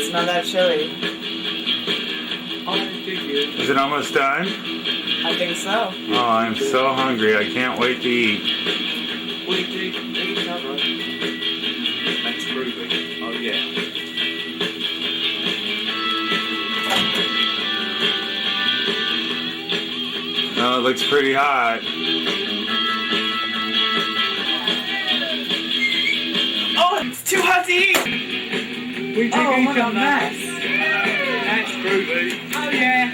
smell that chili. Is it almost done? I think so. Oh, I'm so hungry. I can't wait to eat. That's groovy. Oh, yeah. Oh, it looks pretty hot. Oh, it's too hot to eat! Oh, what a mess. That's groovy. Oh, yeah.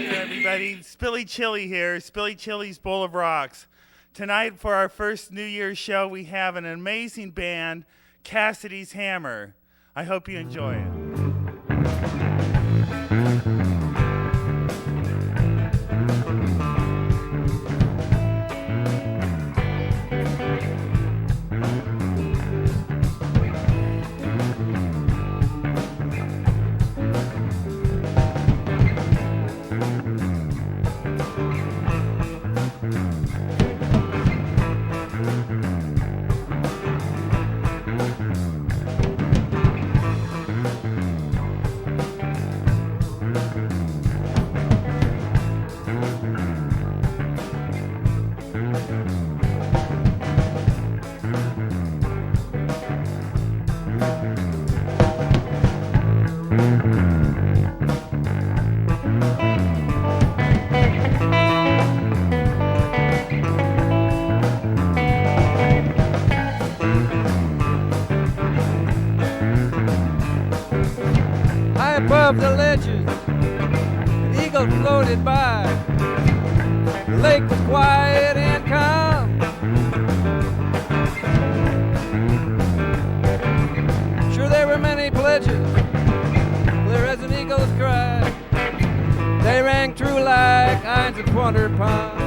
Hey everybody, Spilly Chile here, Spilly Chile's Bowl of Rocks. Tonight for our first New Year's show, we have an amazing band, Cassidy's Hammer. I hope you enjoy it. Above the ledges, an eagle floated by. The lake was quiet and calm. Sure, there were many pledges, clear as an eagle's cry. They rang true like Ides of Quanter Palm.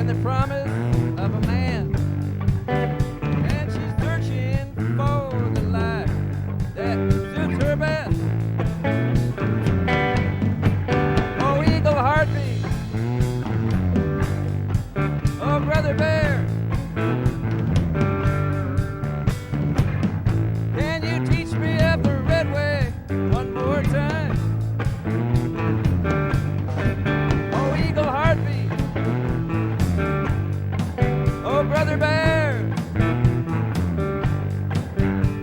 and the promise of a man. And she's searching for the life that suits her best. Oh, eagle heartbeat. Oh, brother bear. Can you teach me of the red way one more time? Oh, eagle heartbeat. Oh, brother bear.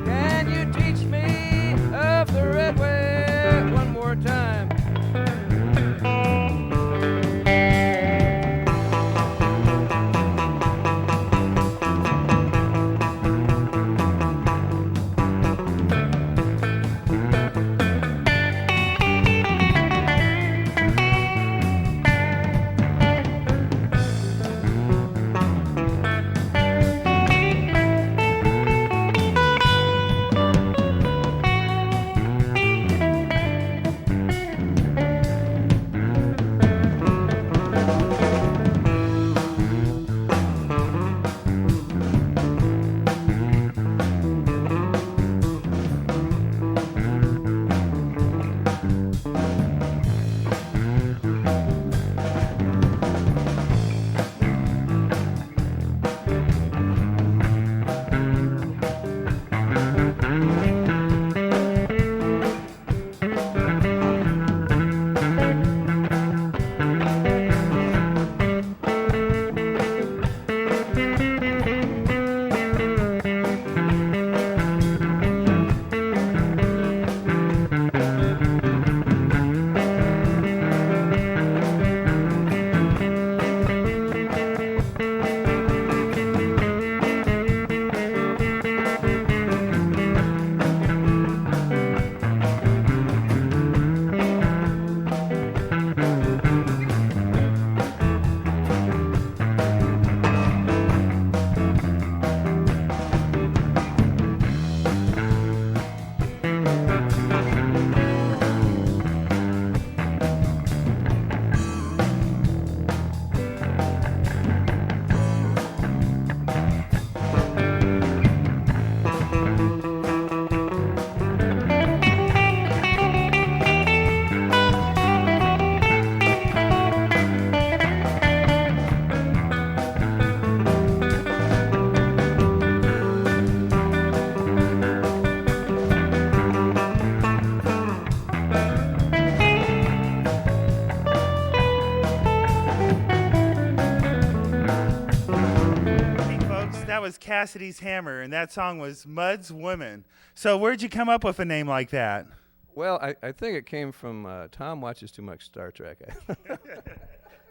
Can you teach me of the red way one more time? That was Cassidy's Hammer, and that song was Mud's Woman. So where'd you come up with a name like that? Well, I think it came from Tom watches too much Star Trek.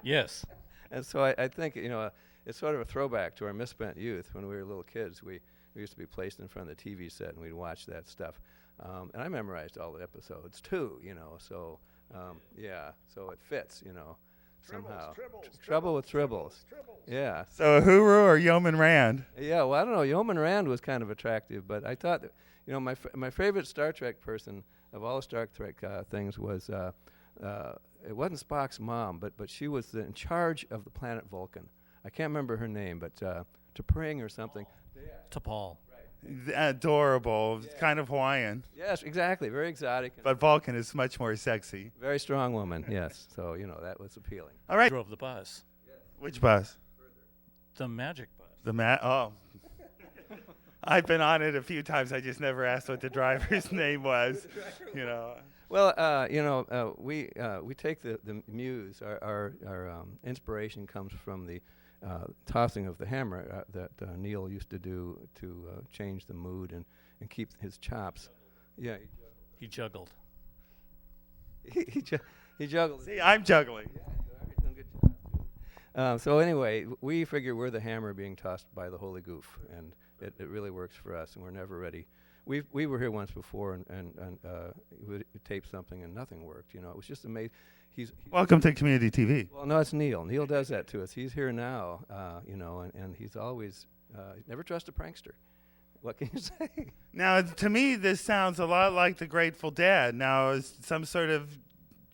Yes. And so I think, it's sort of a throwback to our misspent youth. When we were little kids, we used to be placed in front of the TV set, and we'd watch that stuff. And I memorized all the episodes, too, so, so it fits, somehow. Trouble with Tribbles. Yeah. So Uhuru or Yeoman Rand? Yeah, well, I don't know. Yeoman Rand was kind of attractive, but I thought that, my favorite Star Trek person of all the Star Trek things was, it wasn't Spock's mom, but she was in charge of the planet Vulcan. I can't remember her name, but T'Pring or something. T'Pol. Adorable, kind of Hawaiian. Yes, exactly. Very exotic. But Vulcan is much more sexy. Very strong woman, yes. So, that was appealing. All right. Drove the bus. Which bus? The magic bus. Oh. I've been on it a few times. I just never asked what the driver's name was, Well, we take the muse. Our inspiration comes from the tossing of the hammer that Neil used to do to change the mood and keep his chops. Yeah, He juggled. he juggled. See, I'm juggling. Yeah, you are. You're doing a good job. So anyway, we figure we're the hammer being tossed by the Holy Goof, and it really works for us, and we're never ready. We were here once before, and we taped something, and nothing worked. It was just amazing. He's Welcome to Community TV. Well, no, it's Neil. Neil does that to us. He's here now, and he's always never trust a prankster. What can you say? Now, to me, this sounds a lot like the Grateful Dead. Now, is some sort of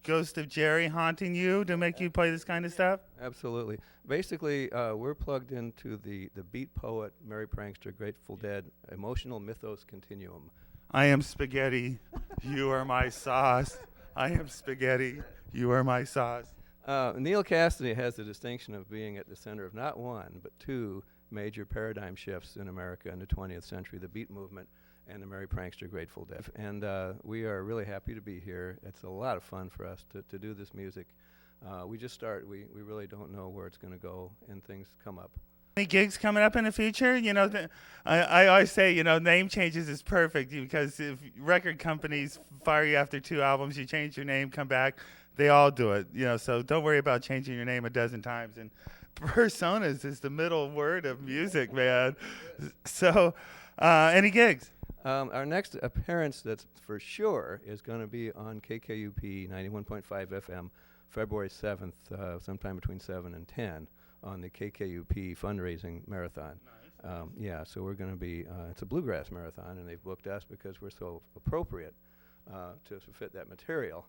ghost of Jerry haunting you to make you play this kind of stuff? Absolutely. Basically, we're plugged into the beat poet, Merry Prankster, Grateful Dead, emotional mythos continuum. I am spaghetti. You are my sauce. I am spaghetti. You are my sauce. Neil Cassidy has the distinction of being at the center of not one, but two major paradigm shifts in America in the 20th century, the beat movement and the Merry Prankster, Grateful Dead. And we are really happy to be here. It's a lot of fun for us to do this music. We just start. We really don't know where it's going to go, and things come up. Any gigs coming up in the future? You know, I always say, you know, name changes is perfect because if record companies fire you after 2 albums, you change your name, come back, they all do it. You know, so don't worry about changing your name a dozen times. And personas is the middle word of music, man. So, any gigs? Our next appearance, that's for sure, is going to be on KKUP 91.5 FM, February 7th, sometime between 7 and 10. On the KKUP fundraising marathon. Nice. Yeah, so we're going to be, it's a bluegrass marathon, and they've booked us because we're so appropriate to fit that material.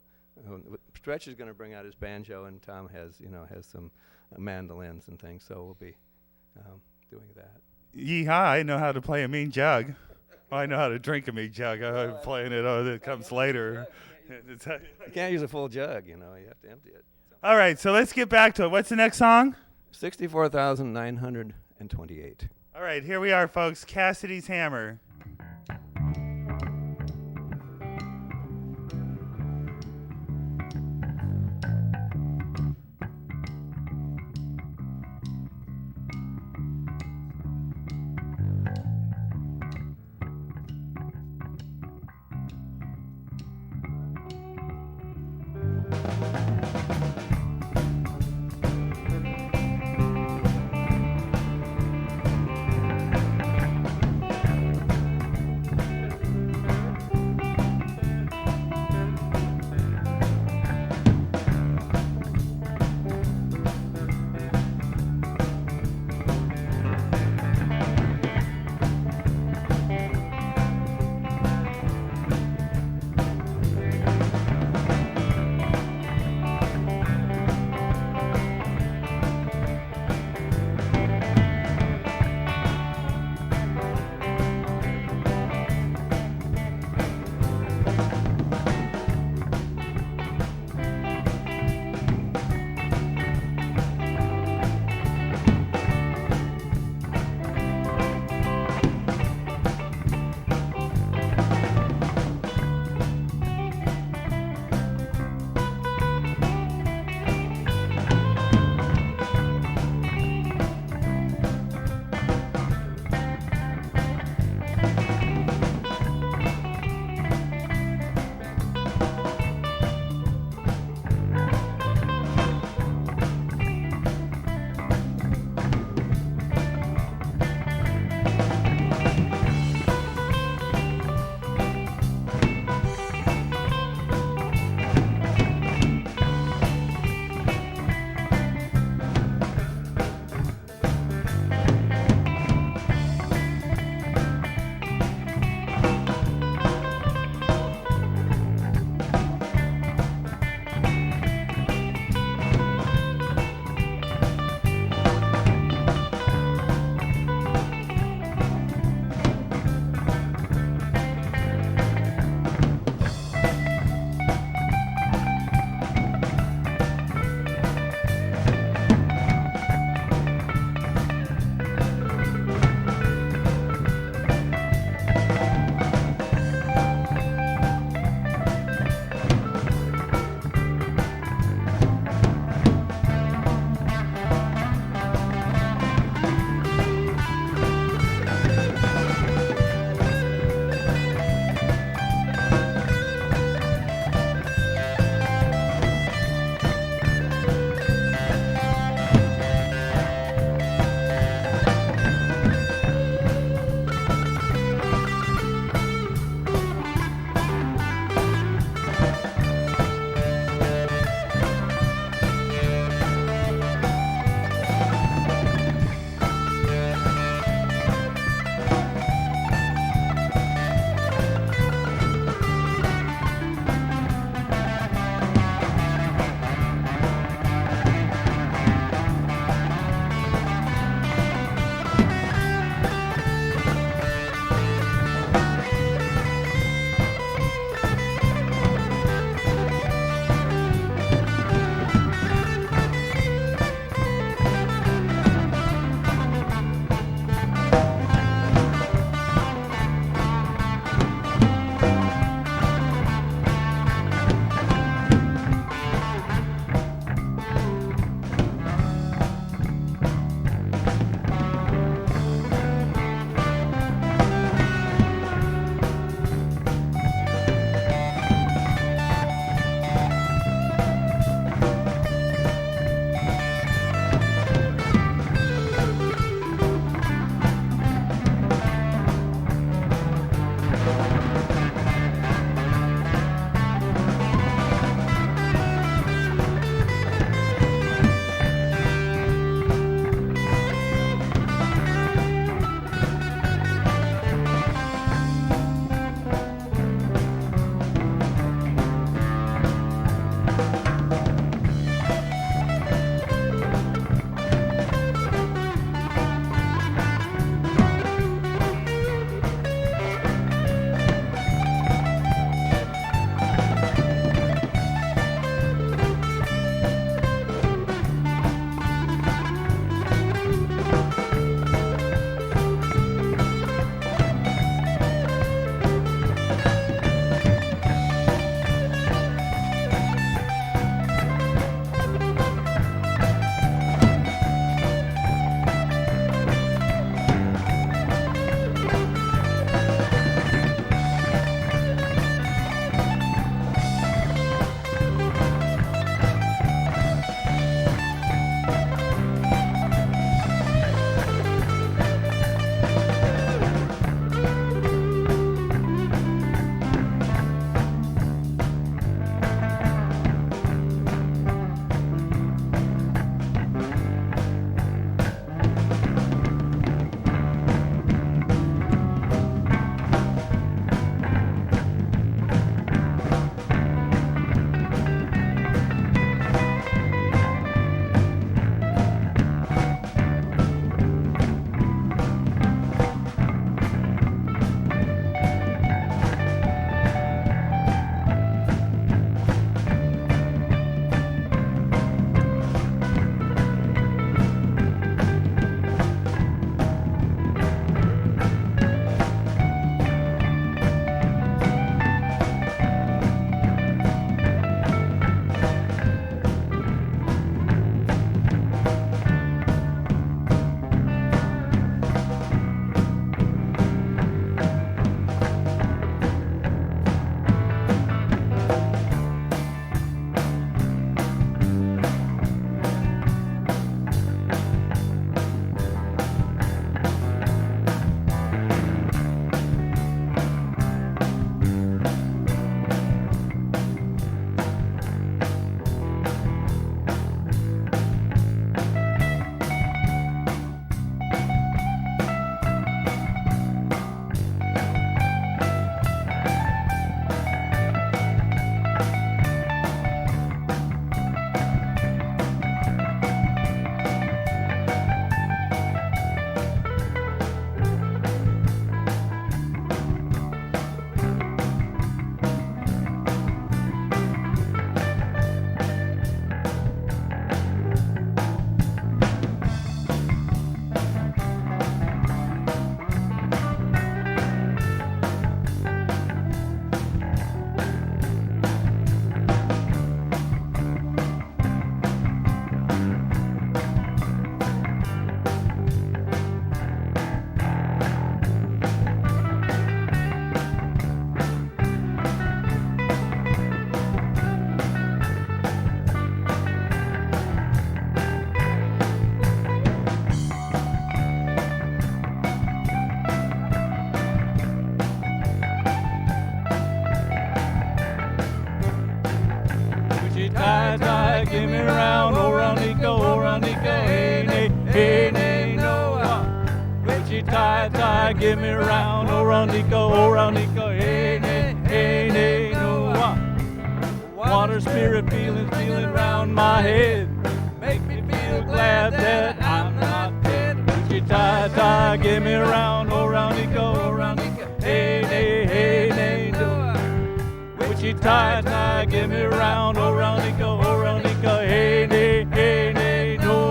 Stretch is going to bring out his banjo, and Tom has some mandolins and things, so we'll be doing that. Yeehaw, I know how to play a mean jug. Well, I know how to drink a mean jug. I'm playing it, that comes later. You can't use a full jug, you have to empty it. All right, so let's get back to it. What's the next song? 64,928. All right, here we are, folks. Cassidy's Hammer. Wichita, tie, give me round, oh round Nico, hey, hey, hey, hey, no. Water spirit feeling round my head. Make me feel glad that I'm not dead. Wichita, tie, give me round, oh round Nico, hey, hey, hey, hey, no. Wichita, tie, give me round, oh round Nico, hey, hey, hey, hey, no.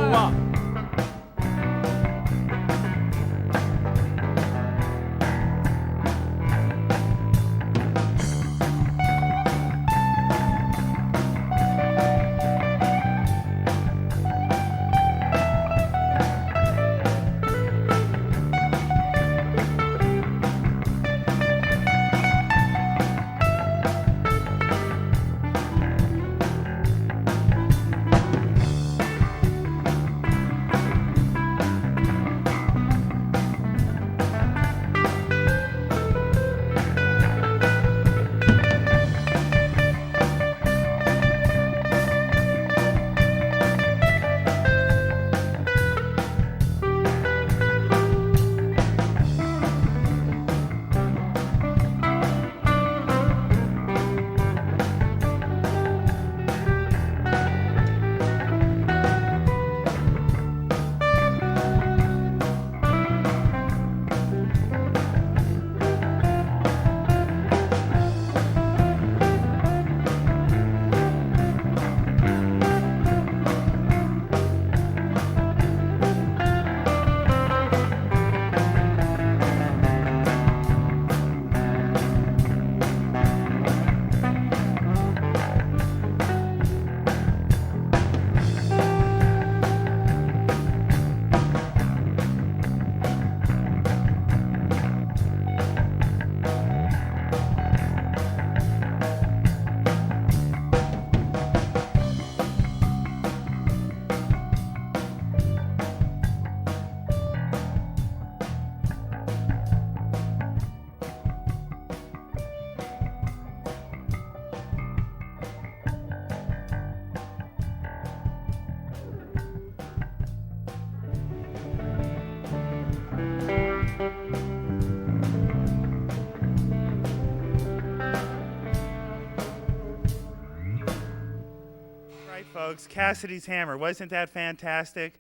Folks, Cassidy's Hammer. Wasn't that fantastic?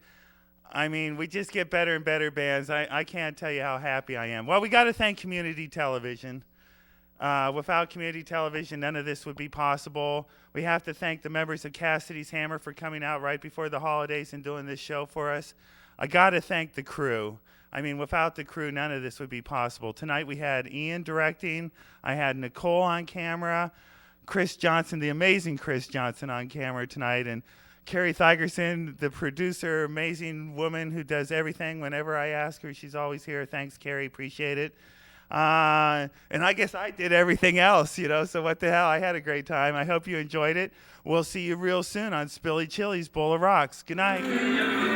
I mean, we just get better and better bands. I can't tell you how happy I am. Well, we got to thank community television. Without community television, none of this would be possible. We have to thank the members of Cassidy's Hammer for coming out right before the holidays and doing this show for us. I got to thank the crew. I mean, without the crew, none of this would be possible. Tonight we had Ian directing. I had Nicole on camera. Chris Johnson, the amazing Chris Johnson on camera tonight, and Carrie Thigerson, the producer, amazing woman who does everything whenever I ask her. She's always here. Thanks, Carrie. Appreciate it. And I guess I did everything else, so what the hell? I had a great time. I hope you enjoyed it. We'll see you real soon on Spilly Chile's Bowl of Rocks. Good night.